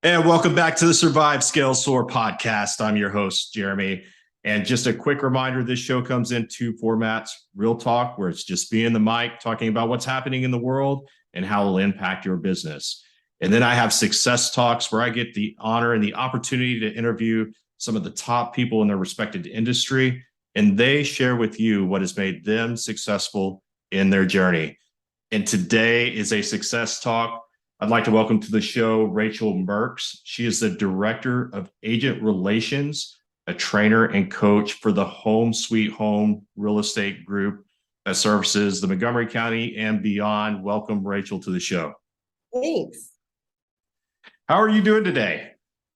And welcome back to the Survive, Scale, Soar podcast. I'm your host, Jeremy. And just a quick reminder, this show comes in two formats: real talk, where it's just me and the mic talking about what's happening in the world and how it'll impact your business. And then I have success talks, where I get the honor and the opportunity to interview some of the top people in their respected industry, and they share with you what has made them successful in their journey. And today is a success talk. I'd like to welcome to the show Rachel Merks. She is the Director of Agent Relations, a trainer and coach for the Home Sweet Home Real Estate Group that services the Montgomery County and beyond. Welcome, Rachel, to the show. Thanks. How are you doing today?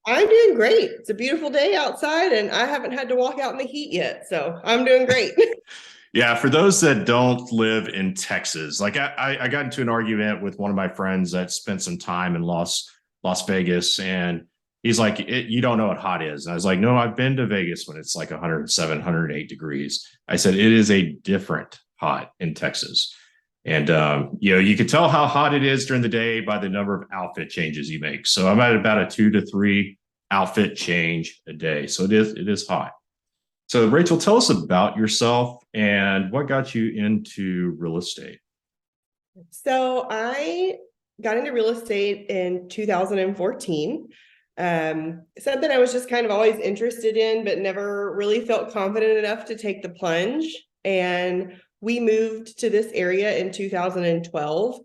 I'm doing great. It's a beautiful day outside, and I haven't had to walk out in the heat yet, so I'm doing great. Yeah, for those that don't live in Texas, like I got into an argument with one of my friends that spent some time in Las Vegas, and he's like, "You don't know what hot is." And I was like, "No, I've been to Vegas when it's like 107, 108 degrees." I said, "It is a different hot in Texas." And you can tell how hot it is during the day by the number of outfit changes you make. So I'm at about a 2 to 3 outfit change a day. So it is hot. So, Rachel, tell us about yourself and what got you into real estate. So I got into real estate in 2014. Something I was just kind of always interested in, but never really felt confident enough to take the plunge. And we moved to this area in 2012.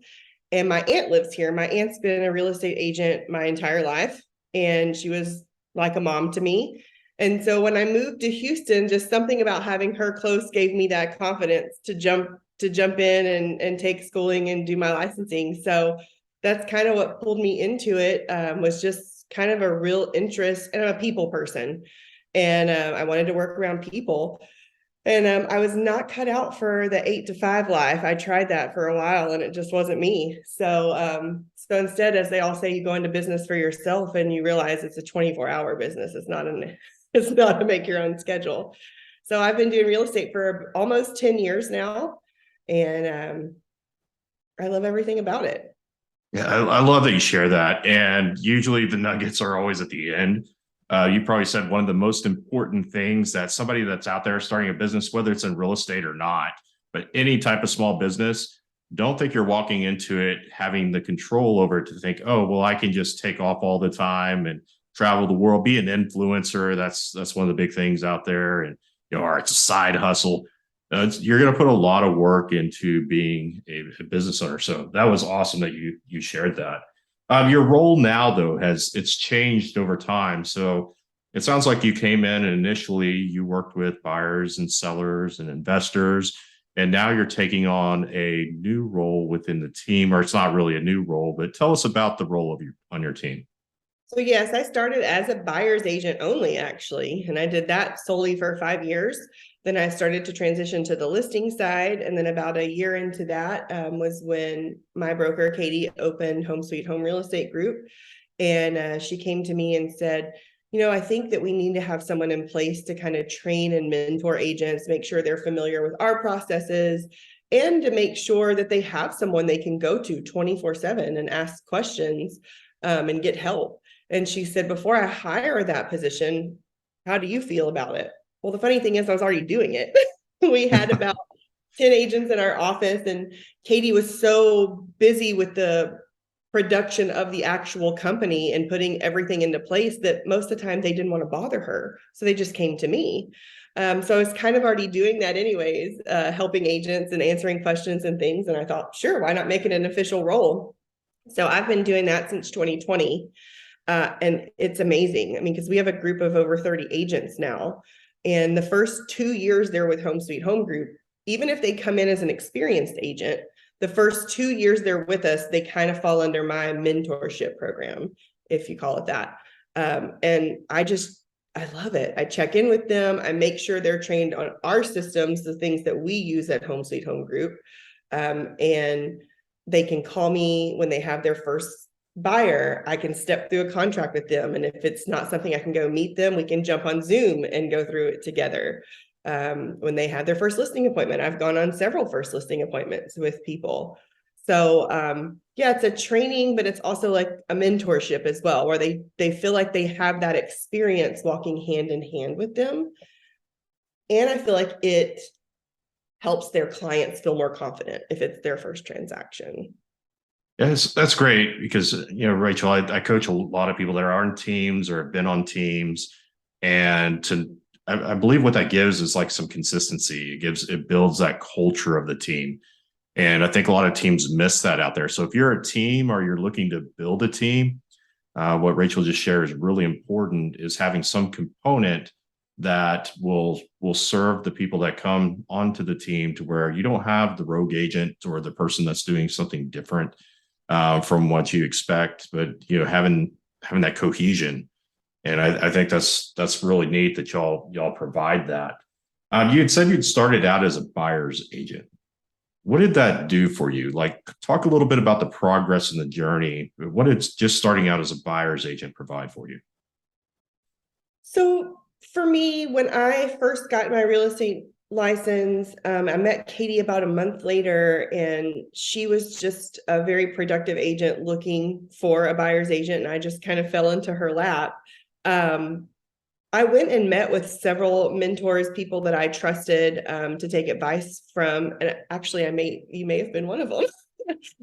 And my aunt lives here. My aunt's been a real estate agent my entire life, and she was like a mom to me. And so when I moved to Houston, just something about having her close gave me that confidence to jump in and take schooling and do my licensing. So that's kind of what pulled me into it, was just kind of a real interest, and I'm a people person, and I wanted to work around people. And I was not cut out for the 8 to 5 life. I tried that for a while, and it just wasn't me. So instead, as they all say, you go into business for yourself, and you realize it's a 24-hour business. It's not to make your own schedule. So I've been doing real estate for almost 10 years now, and I love everything about it. Yeah, I love that you share that. And usually the nuggets are always at the end. You probably said one of the most important things that somebody that's out there starting a business, whether it's in real estate or not, but any type of small business, don't think you're walking into it having the control over it to think, oh, well, I can just take off all the time and travel the world, be an influencer. That's one of the big things out there. And, or it's a side hustle. You're going to put a lot of work into being a business owner. So that was awesome that you shared that. Your role now, though, it's changed over time. So it sounds like you came in and initially you worked with buyers and sellers and investors, and now you're taking on a new role within the team, or it's not really a new role, but tell us about the role on your team. So yes, I started as a buyer's agent only, actually, and I did that solely for 5 years. Then I started to transition to the listing side, and then about a year into that was when my broker Katie opened Home Sweet Home Real Estate Group, and she came to me and said, I think that we need to have someone in place to kind of train and mentor agents, make sure they're familiar with our processes, and to make sure that they have someone they can go to 24/7 and ask questions, and get help. And she said, before I hire that position, how do you feel about it? Well, the funny thing is, I was already doing it. We had about 10 agents in our office, and Katie was so busy with the production of the actual company and putting everything into place that most of the time they didn't want to bother her. So they just came to me. So I was kind of already doing that anyways, helping agents and answering questions and things. And I thought, sure, why not make it an official role? So I've been doing that since 2020. And it's amazing. I mean, because we have a group of over 30 agents now. And the first 2 years they're with Home Sweet Home Group, even if they come in as an experienced agent, the first 2 years they're with us, they kind of fall under my mentorship program, if you call it that. And I love it. I check in with them. I make sure they're trained on our systems, the things that we use at Home Sweet Home Group. And they can call me when they have their first buyer. I can step through a contract with them. And if it's not something I can go meet them, we can jump on Zoom and go through it together. When they had their first listing appointment, I've gone on several first listing appointments with people. So yeah, it's a training, but it's also like a mentorship as well, where they feel like they have that experience walking hand in hand with them. And I feel like it helps their clients feel more confident if it's their first transaction. Yes, that's great because, Rachel, I coach a lot of people that are on teams or have been on teams. And I believe what that gives is like some consistency. It builds that culture of the team. And I think a lot of teams miss that out there. So if you're a team or you're looking to build a team, what Rachel just shared is really important is having some component that will serve the people that come onto the team to where you don't have the rogue agent or the person that's doing something different from what you expect, but having that cohesion. And I think that's really neat that y'all provide that. You had said you'd started out as a buyer's agent. What did that do for you? Like, talk a little bit about the progress in the journey. What did just starting out as a buyer's agent provide for you? So for me, when I first got my real estate license, I met Katie about a month later, and she was just a very productive agent looking for a buyer's agent, and I just kind of fell into her lap. I went and met with several mentors, people that I trusted to take advice from, and actually, you may have been one of them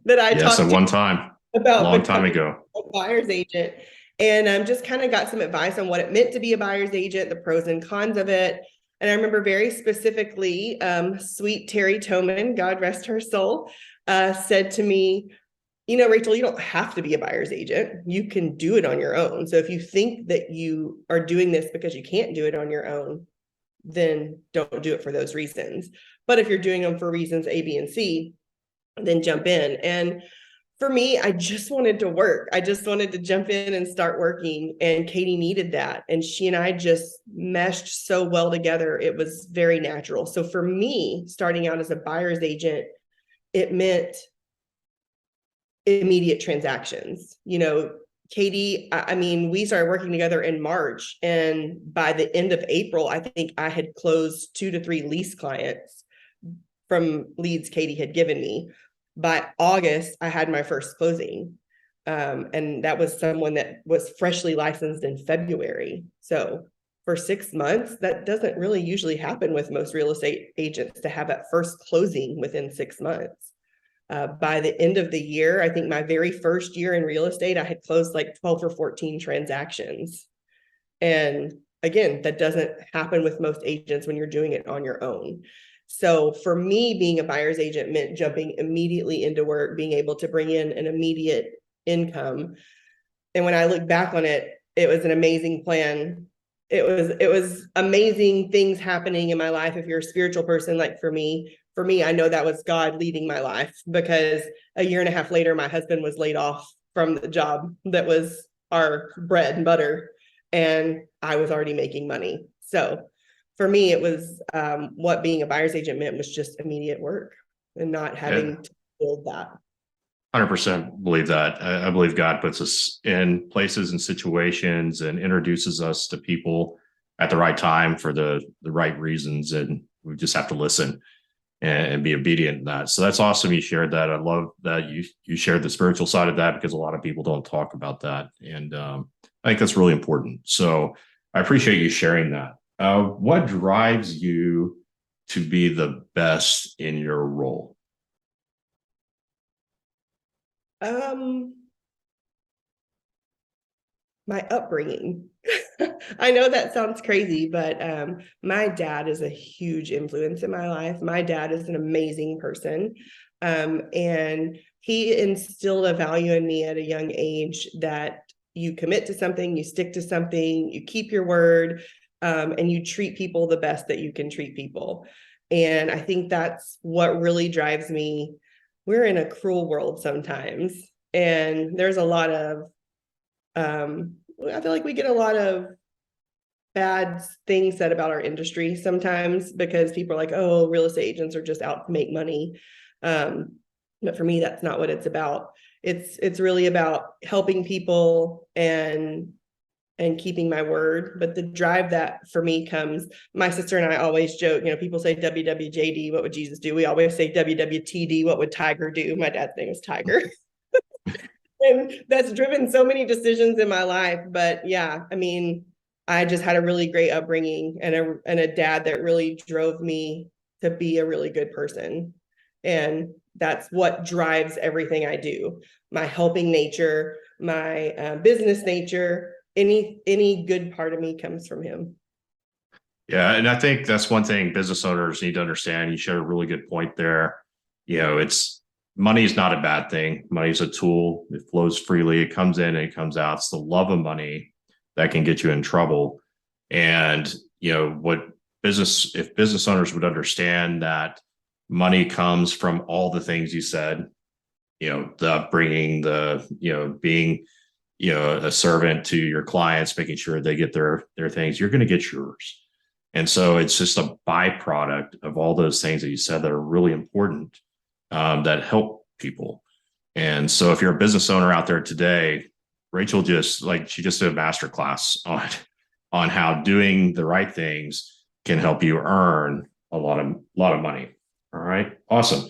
that I Yes, at talked to one time, about long time becoming ago. a buyer's agent, and just kind of got some advice on what it meant to be a buyer's agent, the pros and cons of it. And I remember very specifically, sweet Terry Toman, God rest her soul, said to me, Rachel, you don't have to be a buyer's agent. You can do it on your own. So if you think that you are doing this because you can't do it on your own, then don't do it for those reasons. But if you're doing them for reasons A, B, and C, then jump in. And for me, I just wanted to work. I just wanted to jump in and start working. And Katie needed that. And she and I just meshed so well together. It was very natural. So for me, starting out as a buyer's agent, it meant immediate transactions. Katie, I mean, we started working together in March, and by the end of April, I think I had closed 2 to 3 lease clients from leads Katie had given me. By August, I had my first closing. And that was someone that was freshly licensed in February. So for 6 months, that doesn't really usually happen with most real estate agents to have that first closing within 6 months. By the end of the year, I think my very first year in real estate, I had closed like 12 or 14 transactions. And again, that doesn't happen with most agents when you're doing it on your own. So for me, being a buyer's agent meant jumping immediately into work, being able to bring in an immediate income. And when I look back on it, it was an amazing plan. It was amazing things happening in my life. If you're a spiritual person, like for me, I know that was God leading my life, because a year and a half later, my husband was laid off from the job that was our bread and butter, and I was already making money. So for me, it was what being a buyer's agent meant was just immediate work and not Yeah, having to build that. 100% believe that. I believe God puts us in places and situations and introduces us to people at the right time for the right reasons, and we just have to listen and be obedient in that. So that's awesome. You shared that. I love that you shared the spiritual side of that, because a lot of people don't talk about that, and I think that's really important. So I appreciate you sharing that. What drives you to be the best in your role? Um, my upbringing. I know that sounds crazy, but my dad is a huge influence in my life. My dad is an amazing person. And he instilled a value in me at a young age that you commit to something, you stick to something, you keep your word, and you treat people the best that you can treat people. And I think that's what really drives me. We're in a cruel world sometimes, and there's a lot of I feel like we get a lot of bad things said about our industry sometimes, because people are like, oh, real estate agents are just out to make money. But for me, that's not what it's about. It's really about helping people and and keeping my word. But the drive that for me comes, my sister and I always joke, people say WWJD, what would Jesus do? We always say WWTD, what would Tiger do? My dad's name is Tiger. And that's driven so many decisions in my life. But yeah, I mean, I just had a really great upbringing and a dad that really drove me to be a really good person. And that's what drives everything I do. My helping nature, my business nature, any good part of me comes from him. Yeah, and I think that's one thing business owners need to understand. You shared a really good point there. It's money is not a bad thing. Money is a tool. It flows freely. It comes in and it comes out. It's the love of money that can get you in trouble. And what if business owners would understand that money comes from all the things you said, the upbringing, being a servant to your clients, making sure they get their things, you're going to get yours. And so it's just a byproduct of all those things that you said that are really important, that help people. And so if you're a business owner out there today, Rachel she just did a masterclass on how doing the right things can help you earn a lot of money. All right. Awesome.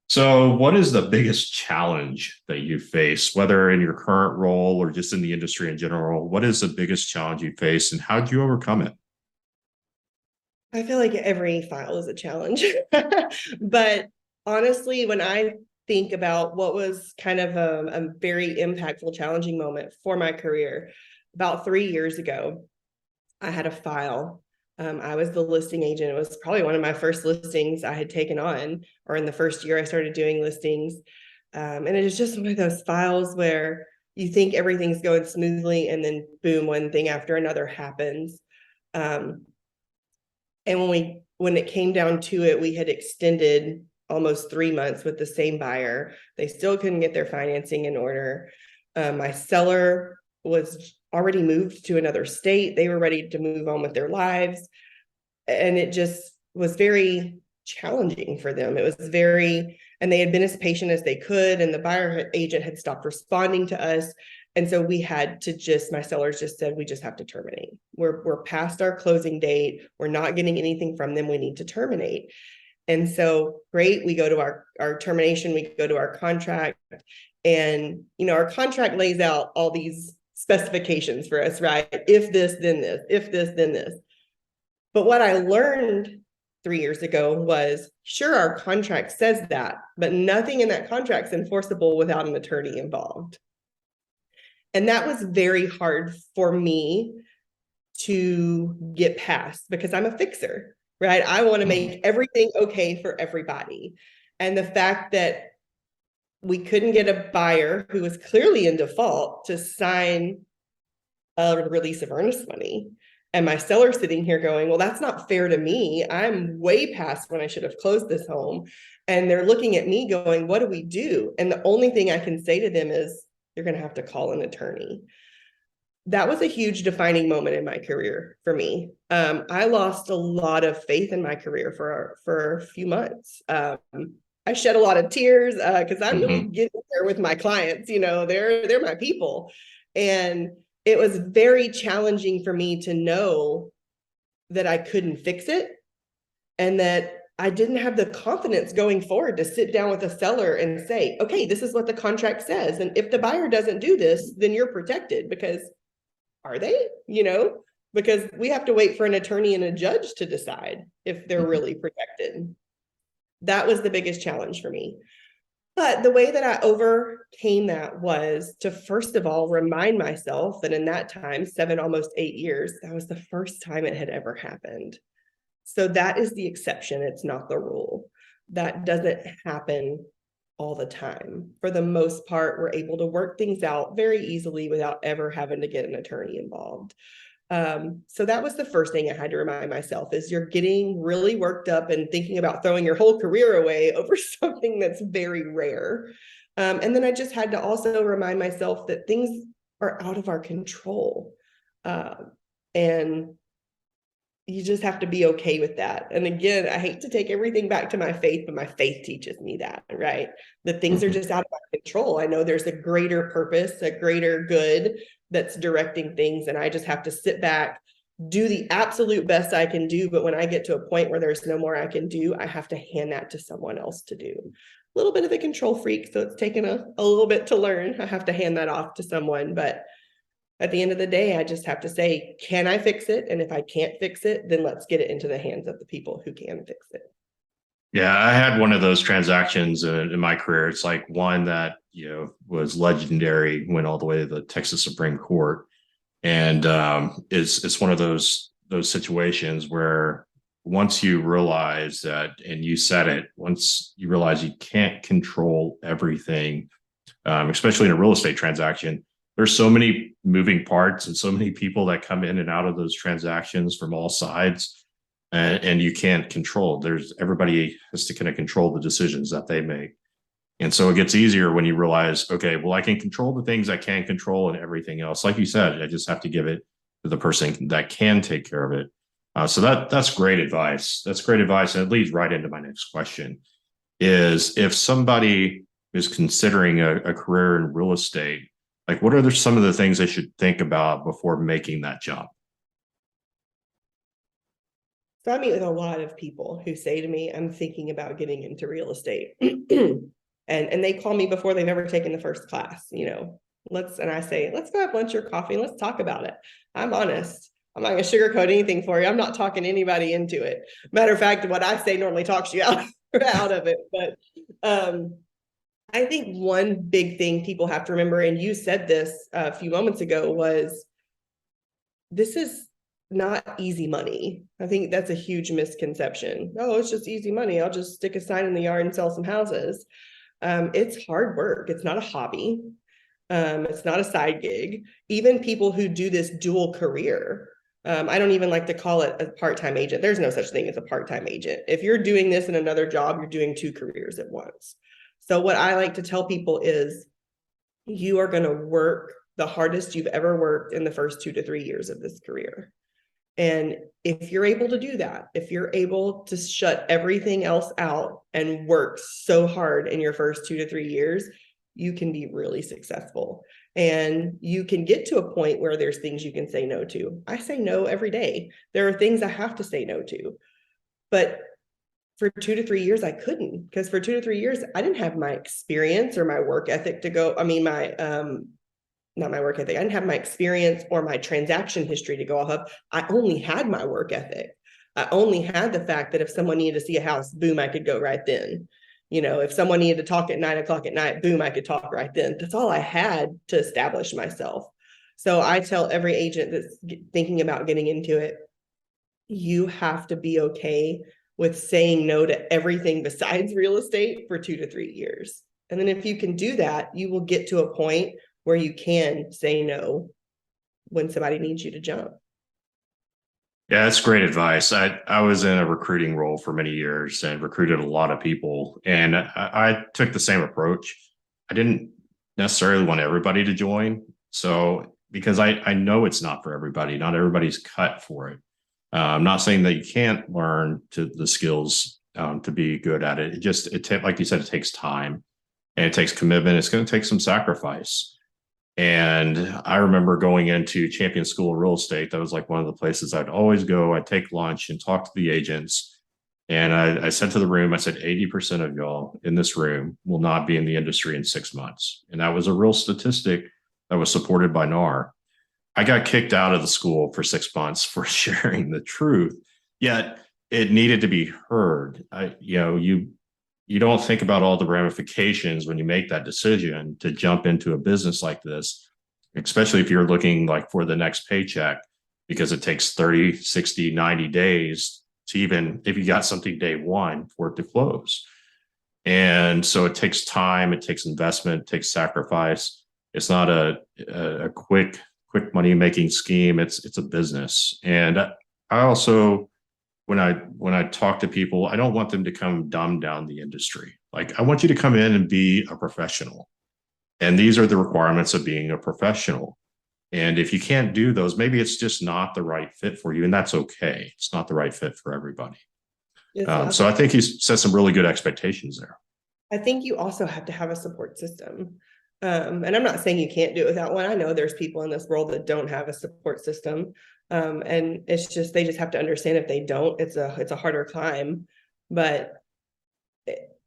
So what is the biggest challenge that you face, whether in your current role or just in the industry in general? What is the biggest challenge you face and how did you overcome it? I feel like every file is a challenge. But honestly, when I think about what was kind of a very impactful, challenging moment for my career, about 3 years ago, I had a file. I was the listing agent. It was probably one of my first listings I had taken on, or in the first year I started doing listings. And it is just one of those files where you think everything's going smoothly, and then boom, one thing after another happens. And when it came down to it, we had extended almost 3 months with the same buyer. They still couldn't get their financing in order. My seller was already moved to another state. They were ready to move on with their lives. And it just was very challenging for them. It was and they had been as patient as they could. And the buyer agent had stopped responding to us. And so we had to my sellers just said, we just have to terminate. We're past our closing date. We're not getting anything from them. We need to terminate. And so great, we go to our termination, we go to our contract, and our contract lays out all these specifications for us, right? If this, then this, if this, then this. But what I learned 3 years ago was, sure, our contract says that, but nothing in that contract is enforceable without an attorney involved. And that was very hard for me to get past because I'm a fixer, right? I want to make everything okay for everybody. And the fact that we couldn't get a buyer who was clearly in default to sign a release of earnest money. And my seller sitting here going, well, that's not fair to me. I'm way past when I should have closed this home. And they're looking at me going, what do we do? And the only thing I can say to them is, you're going to have to call an attorney. That was a huge defining moment in my career for me. I lost a lot of faith in my career for a few months. I shed a lot of tears because I really get there with my clients. They're my people, and it was very challenging for me to know that I couldn't fix it, and that I didn't have the confidence going forward to sit down with a seller and say, okay, this is what the contract says. And if the buyer doesn't do this, then you're protected. Because are they? Because we have to wait for an attorney and a judge to decide if they're really protected. That was the biggest challenge for me. But the way that I overcame that was to, first of all, remind myself that in that time, 7, almost 8 years, that was the first time it had ever happened. So that is the exception. It's not the rule. That doesn't happen all the time. For the most part, we're able to work things out very easily without ever having to get an attorney involved. So that was the first thing I had to remind myself is you're getting really worked up and thinking about throwing your whole career away over something that's very rare. And then I just had to also remind myself that things are out of our control. And you just have to be okay with that. And again, I hate to take everything back to my faith, but my faith teaches me that, right? That things are just out of my control. I know there's a greater purpose, a greater good that's directing things, and I just have to sit back, do the absolute best I can do. But when I get to a point where there's no more I can do, I have to hand that to someone else to do. A little bit of a control freak, so it's taken a little bit to learn. I have to hand that off to someone, but at the end of the day, I just have to say, can I fix it? And if I can't fix it, then let's get it into the hands of the people who can fix it. Yeah, I had one of those transactions in my career. It's like one that, was legendary, went all the way to the Texas Supreme Court. And it's one of those situations where once you realize that, and you said it, once you realize you can't control everything, especially in a real estate transaction, there's so many moving parts and so many people that come in and out of those transactions from all sides, and you can't control. Everybody has to kind of control the decisions that they make. And so it gets easier when you realize, okay, well, I can control the things I can control, and everything else, like you said, I just have to give it to the person that can take care of it. So that's great advice. That's great advice. And it leads right into my next question is, if somebody is considering a career in real estate, like what are some of the things they should think about before making that jump? So I meet with a lot of people who say to me, I'm thinking about getting into real estate. And they call me before they've ever taken the first class, and I say, let's go have lunch or coffee and let's talk about it. I'm honest. I'm not going to sugarcoat anything for you. I'm not talking anybody into it. Matter of fact, what I say normally talks you out of it. But I think one big thing people have to remember, and you said this a few moments ago, was this is not easy money. I think that's a huge misconception. Oh, it's just easy money. I'll just stick a sign in the yard and sell some houses. It's hard work. It's not a hobby. It's not a side gig. Even people who do this dual career, I don't even like to call it a part-time agent. There's no such thing as a part-time agent. If you're doing this in another job, you're doing two careers at once. So what I like to tell people is, you are going to work the hardest you've ever worked in the first 2 to 3 years of this career. And if you're able to do that, if you're able to shut everything else out and work so hard in your first 2 to 3 years, you can be really successful. And you can get to a point where there's things you can say no to. I say no every day. There are things I have to say no to. But for 2 to 3 years, I couldn't, because for 2 to 3 years, I didn't have my experience or my work ethic to go. I mean, not my work ethic. I didn't have my experience or my transaction history to go off of. I only had my work ethic. I only had the fact that if someone needed to see a house, boom, I could go right then. If someone needed to talk at 9 o'clock at night, boom, I could talk right then. That's all I had to establish myself. So I tell every agent that's thinking about getting into it, you have to be okay with saying no to everything besides real estate for 2 to 3 years. And then if you can do that, you will get to a point where you can say no when somebody needs you to jump. Yeah, that's great advice. I was in a recruiting role for many years and recruited a lot of people, and I took the same approach. I didn't necessarily want everybody to join, so because I know it's not for everybody. Not everybody's cut for it. I'm not saying that you can't learn to the skills to be good at it. Like you said, it takes time and it takes commitment. It's going to take some sacrifice. And I remember going into Champion School of Real Estate. That was like one of the places I'd always go. I'd take lunch and talk to the agents. And I said to the room, I said, 80% of y'all in this room will not be in the industry in 6 months. And that was a real statistic that was supported by NAR. I got kicked out of the school for 6 months for sharing the truth, yet it needed to be heard. You don't think about all the ramifications when you make that decision to jump into a business like this, especially if you're looking like for the next paycheck, because it takes 30, 60, 90 days to, even if you got something day one, for it to close. And so it takes time, it takes investment, it takes sacrifice. It's not a quick money making scheme. It's a business. And I also, when I talk to people, I don't want them to come dumb down the industry. Like, I want you to come in and be a professional. And these are the requirements of being a professional. And if you can't do those, maybe it's just not the right fit for you. And that's okay. It's not the right fit for everybody. So I think you set some really good expectations there. I think you also have to have a support system. And I'm not saying you can't do it without one. I know there's people in this world that don't have a support system. And it's just, they just have to understand if they don't, it's a harder climb. But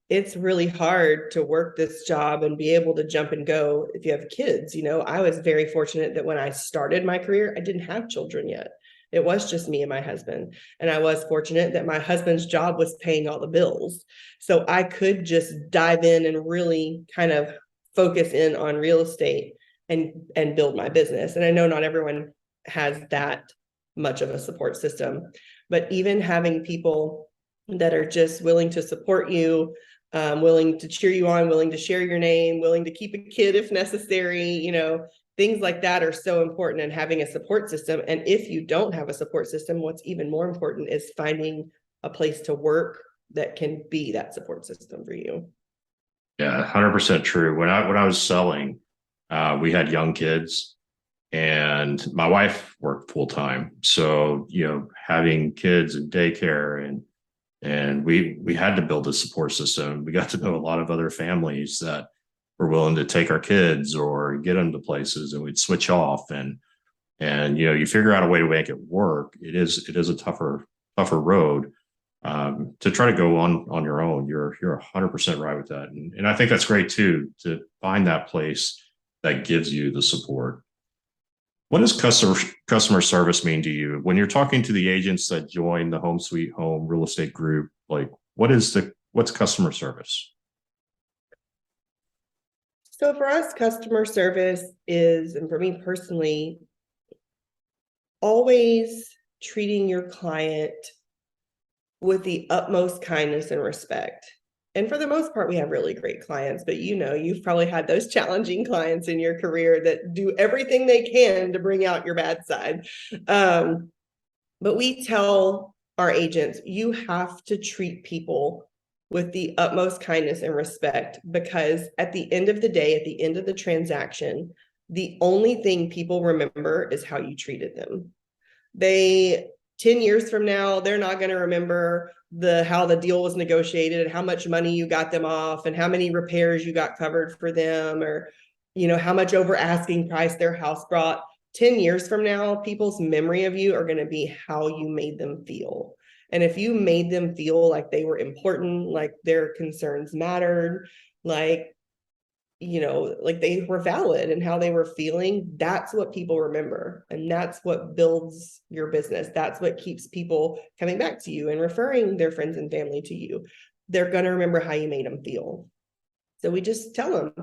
it's really hard to work this job and be able to jump and go if you have kids. I was very fortunate that when I started my career, I didn't have children yet. It was just me and my husband. And I was fortunate that my husband's job was paying all the bills. So I could just dive in and really kind of focus in on real estate and build my business. And I know not everyone has that much of a support system, but even having people that are just willing to support you, willing to cheer you on, willing to share your name, willing to keep a kid if necessary, things like that are so important, and having a support system. And if you don't have a support system, what's even more important is finding a place to work that can be that support system for you. Yeah, 100% true. When I was selling, we had young kids, and my wife worked full time. So, having kids and daycare, and we had to build a support system. We got to know a lot of other families that were willing to take our kids or get them to places, and we'd switch off, and you figure out a way to make it work. It is a tougher road, to try to go on your own. You're 100% right with that, and I think that's great too, to find that place that gives you the support. What does customer service mean to you when you're talking to the agents that join the Home Sweet Home real estate group? Like, what's customer service? So for us, customer service is, and for me personally, always treating your client with the utmost kindness and respect. And for the most part, we have really great clients, but you've probably had those challenging clients in your career that do everything they can to bring out your bad side. But we tell our agents, you have to treat people with the utmost kindness and respect, because at the end of the day, at the end of the transaction, the only thing people remember is how you treated them. 10 years from now, they're not going to remember how the deal was negotiated and how much money you got them off and how many repairs you got covered for them, or how much over asking price their house brought. 10 years from now, people's memory of you are going to be how you made them feel. And if you made them feel like they were important, like their concerns mattered, like like they were valid and how they were feeling, that's what people remember. And that's what builds your business. That's what keeps people coming back to you and referring their friends and family to you. They're going to remember how you made them feel. So we just tell them,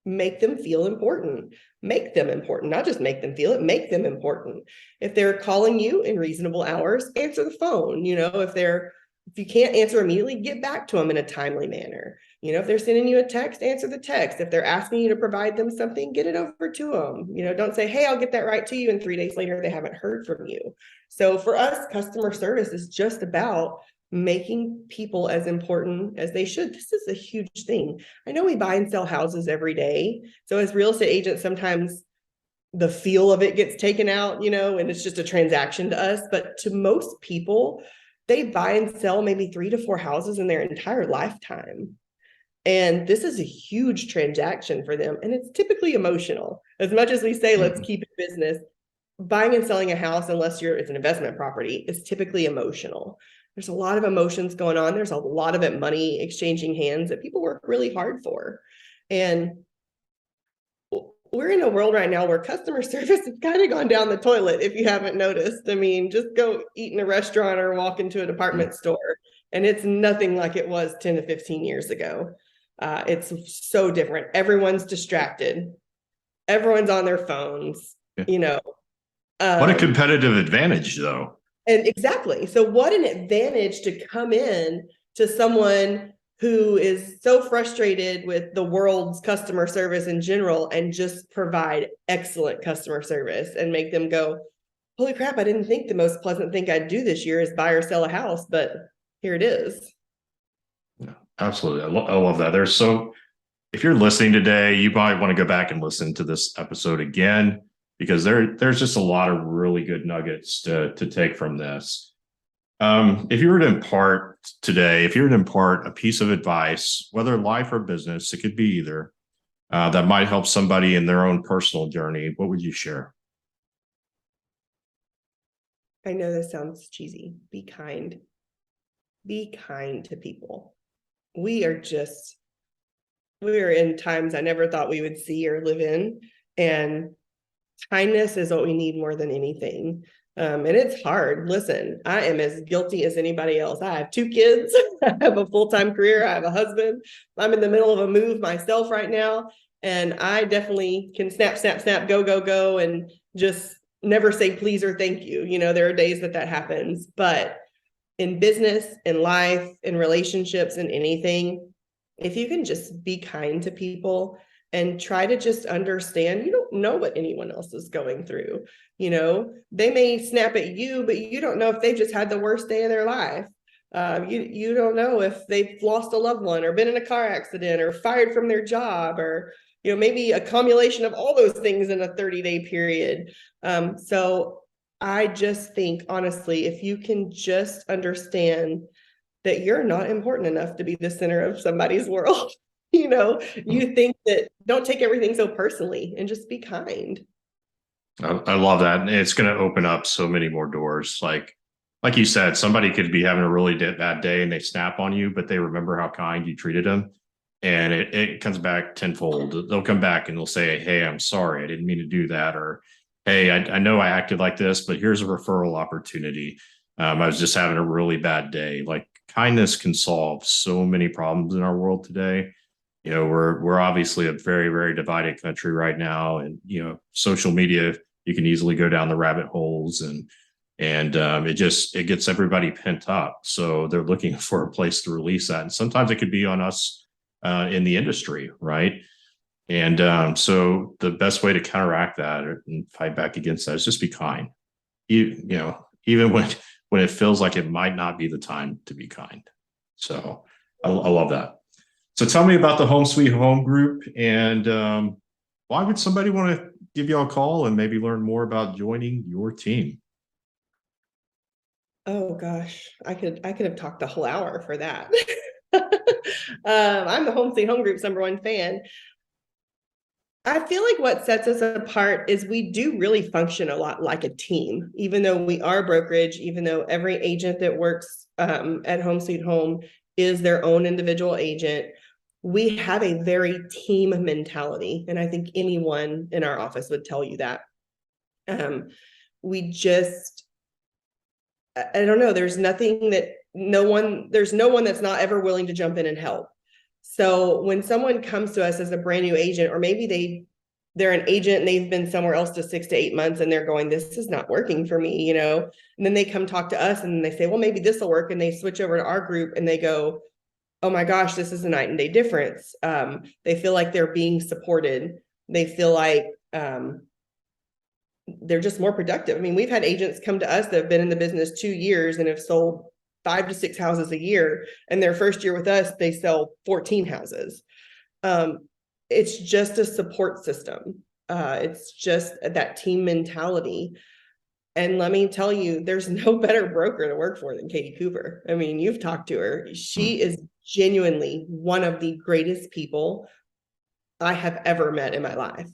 make them feel important, make them important, not just make them feel it, make them important. If they're calling you in reasonable hours, answer the phone. If you can't answer immediately, get back to them in a timely manner. If they're sending you a text, answer the text. If they're asking you to provide them something, get it over to them. Don't say, hey, I'll get that right to you, and 3 days later they haven't heard from you. So for us, customer service is just about making people as important as they should. This is a huge thing. I know we buy and sell houses every day. So as real estate agents, sometimes the feel of it gets taken out, and it's just a transaction to us. But to most people, they buy and sell maybe 3 to 4 houses in their entire lifetime. And this is a huge transaction for them. And it's typically emotional. As much as we say, let's keep it business, buying and selling a house, unless it's an investment property, is typically emotional. There's a lot of emotions going on. There's a lot of it money exchanging hands that people work really hard for. And we're in a world right now where customer service has kind of gone down the toilet, if you haven't noticed. I mean, just go eat in a restaurant or walk into a department store, and it's nothing like it was 10 to 15 years ago. It's so different. Everyone's distracted. Everyone's on their phones, What a competitive advantage, though. And exactly. So what an advantage to come in to someone who is so frustrated with the world's customer service in general and just provide excellent customer service and make them go, holy crap, I didn't think the most pleasant thing I'd do this year is buy or sell a house, but here it is. Yeah, absolutely. I love that. If you're listening today, you might want to go back and listen to this episode again, because there's just a lot of really good nuggets to take from this. If you were to impart a piece of advice, whether life or business, it could be either, that might help somebody in their own personal journey, what would you share? I know this sounds cheesy. Be kind. Be kind to people. We are just, we're in times I never thought we would see or live in. And kindness is what we need more than anything. And it's hard. Listen, I am as guilty as anybody else. I have 2 kids. I have a full-time career. I have a husband. I'm in the middle of a move myself right now. And I definitely can snap, snap, snap, go, go, go, and just never say please or thank you. You know, there are days that happens. But in business, in life, in relationships, in anything, if you can just be kind to people and try to just understand, you don't know what anyone else is going through. You know, they may snap at you, but you don't know if they've just had the worst day of their life. You don't know if they've lost a loved one or been in a car accident or fired from their job, or maybe a accumulation of all those things in a 30-day period. So I just think, honestly, if you can just understand that you're not important enough to be the center of somebody's world. You think that, don't take everything so personally and just be kind. I love that. And it's going to open up so many more doors. Like you said, somebody could be having a really bad day and they snap on you, but they remember how kind you treated them. And it comes back tenfold. They'll come back and they'll say, hey, I'm sorry. I didn't mean to do that. Or, hey, I know I acted like this, but here's a referral opportunity. I was just having a really bad day. Like, kindness can solve so many problems in our world today. We're obviously a very, very divided country right now. And, social media, you can easily go down the rabbit holes, and it gets everybody pent up. So they're looking for a place to release that. And sometimes it could be on us in the industry, right? And so the best way to counteract that and fight back against that is just be kind. Even when it feels like it might not be the time to be kind. So I love that. So tell me about the Home Sweet Home group, and why would somebody want to give you a call and maybe learn more about joining your team? Oh gosh, I could have talked the whole hour for that. I'm the Home Sweet Home Group's #1 fan. I feel like what sets us apart is we do really function a lot like a team, even though we are brokerage, even though every agent that works at Home Sweet Home is their own individual agent. We have a very team mentality. And I think anyone in our office would tell you that. We just, I don't know, there's no one that's not ever willing to jump in and help. So when someone comes to us as a brand new agent, or maybe they're an agent and they've been somewhere else to 6 to 8 months and they're going, this is not working for me, and then they come talk to us and they say, well, maybe this will work. And they switch over to our group and they go, oh my gosh, this is a night and day difference. They feel like they're being supported. They feel like they're just more productive. I mean, we've had agents come to us that have been in the business 2 years and have sold 5 to 6 houses a year. And their first year with us, they sell 14 houses. It's just a support system. It's just that team mentality. And let me tell you, there's no better broker to work for than Katie Cooper. I mean, you've talked to her. She is genuinely one of the greatest people I have ever met in my life.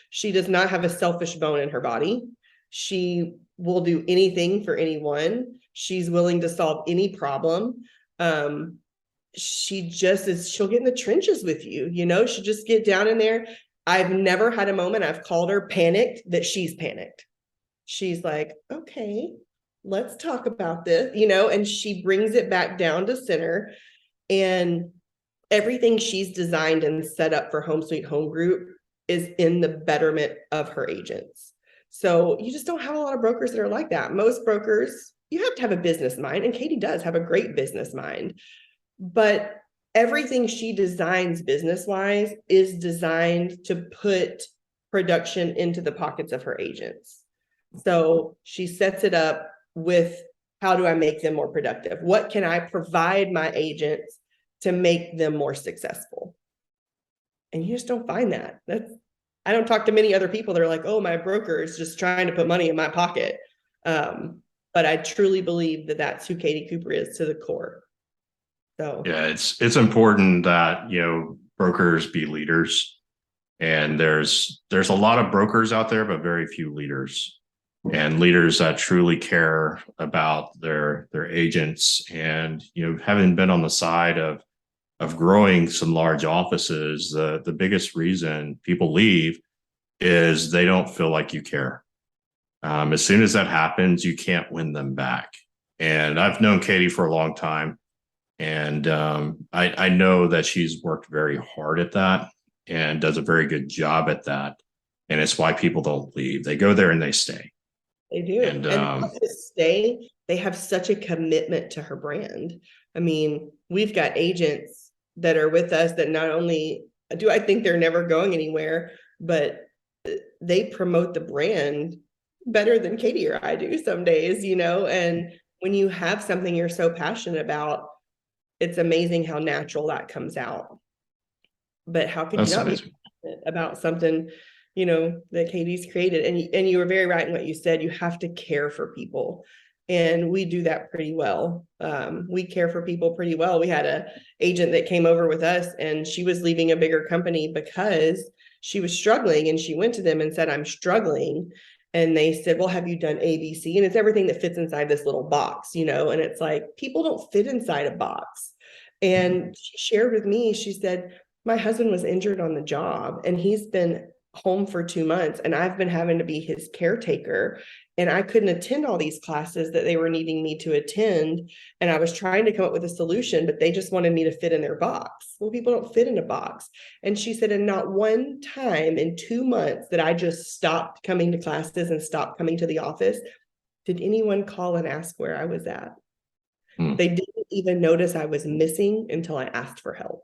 She does not have a selfish bone in her body. She will do anything for anyone. She's willing to solve any problem. She'll get in the trenches with you, she'll just get down in there. I've never had a moment I've called her panicked that she's panicked. She's like, okay, let's talk about this, and she brings it back down to center. And everything she's designed and set up for Home Sweet Home Group is in the betterment of her agents. So you just don't have a lot of brokers that are like that. Most brokers, you have to have a business mind, and Katie does have a great business mind. But everything she designs business-wise is designed to put production into the pockets of her agents. So she sets it up with, how do I make them more productive? What can I provide my agents to make them more successful? And you just don't find that. I don't talk to many other people that are like, oh, my broker is just trying to put money in my pocket. But I truly believe that that's who Katie Cooper is to the core. So yeah, it's important that brokers be leaders. And there's a lot of brokers out there, but very few leaders, and leaders that truly care about their agents. And having been on the side of growing some large offices, the biggest reason people leave is they don't feel like you care. As soon as that happens, you can't win them back. And I've known Katie for a long time, and I know that she's worked very hard at that and does a very good job at that. And it's why people don't leave. They go there and they stay. They do. And And not to stay, they have such a commitment to her brand. I mean, we've got agents that are with us that not only do I think they're never going anywhere, but they promote the brand better than Katie or I do some days, and when you have something you're so passionate about, it's amazing how natural that comes out. But how could you not be passionate about something, that Katie's created? And you were very right in what you said. You have to care for people. And we do that pretty well. We care for people pretty well. We had a agent that came over with us, and she was leaving a bigger company because she was struggling, and she went to them and said, I'm struggling. And they said, well, have you done ABC? And it's everything that fits inside this little box, and it's like, people don't fit inside a box. And she shared with me, she said, my husband was injured on the job and he's been home for 2 months, and I've been having to be his caretaker, and I couldn't attend all these classes that they were needing me to attend. And I was trying to come up with a solution, but they just wanted me to fit in their box. Well, people don't fit in a box. And she said, and not one time in 2 months that I just stopped coming to classes and stopped coming to the office did anyone call and ask where I was at. They didn't even notice I was missing until I asked for help.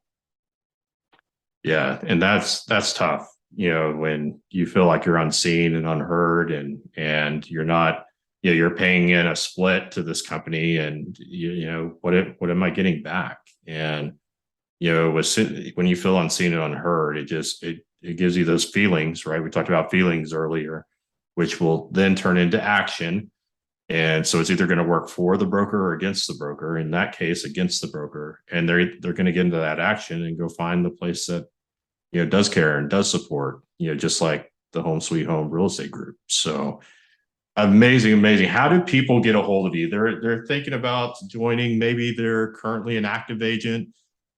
Yeah, and that's tough. When you feel like you're unseen and unheard, and you're not, you're paying in a split to this company, and what am I getting back? And when you feel unseen and unheard, it gives you those feelings, right? We talked about feelings earlier, which will then turn into action. And so it's either going to work for the broker or against the broker. In that case, against the broker, and they're going to get into that action and go find the place that does care and does support, just like the Home Sweet Home Real Estate Group. So amazing. How do people get a hold of you? They're thinking about joining. Maybe they're currently an active agent,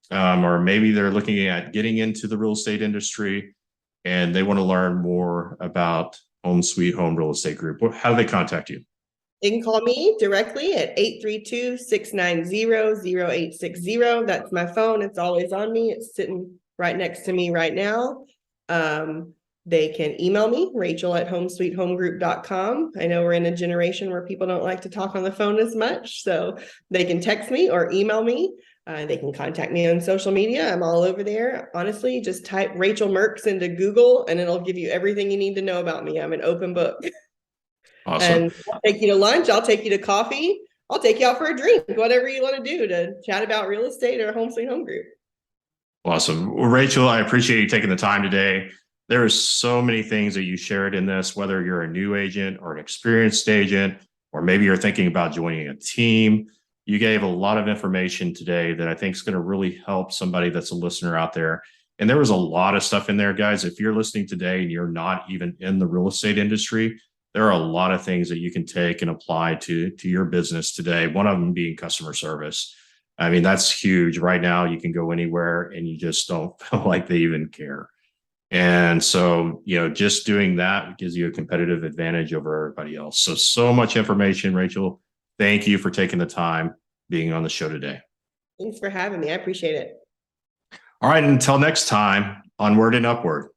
or maybe they're looking at getting into the real estate industry, and they want to learn more about Home Sweet Home Real Estate Group. How do they contact you? They can call me directly at 832-690-0860. That's my phone. It's always on me. It's sitting right next to me right now. They can email me, Rachel@homesweethomegroup.com. I know we're in a generation where people don't like to talk on the phone as much, so they can text me or email me. They can contact me on social media. I'm all over there. Honestly, just type Rachel Merks into Google and it'll give you everything you need to know about me. I'm an open book. Awesome. And I'll take you to lunch. I'll take you to coffee. I'll take you out for a drink, whatever you want to do to chat about real estate or Home Sweet Home Group. Awesome. Well, Rachel, I appreciate you taking the time today. There are so many things that you shared in this, whether you're a new agent or an experienced agent, or maybe you're thinking about joining a team. You gave a lot of information today that I think is going to really help somebody that's a listener out there. And there was a lot of stuff in there, guys. If you're listening today and you're not even in the real estate industry, there are a lot of things that you can take and apply to your business today. One of them being customer service. I mean, that's huge. Right now, you can go anywhere and you just don't feel like they even care. And so, just doing that gives you a competitive advantage over everybody else. So much information, Rachel. Thank you for taking the time being on the show today. Thanks for having me. I appreciate it. All right. Until next time, onward and upward.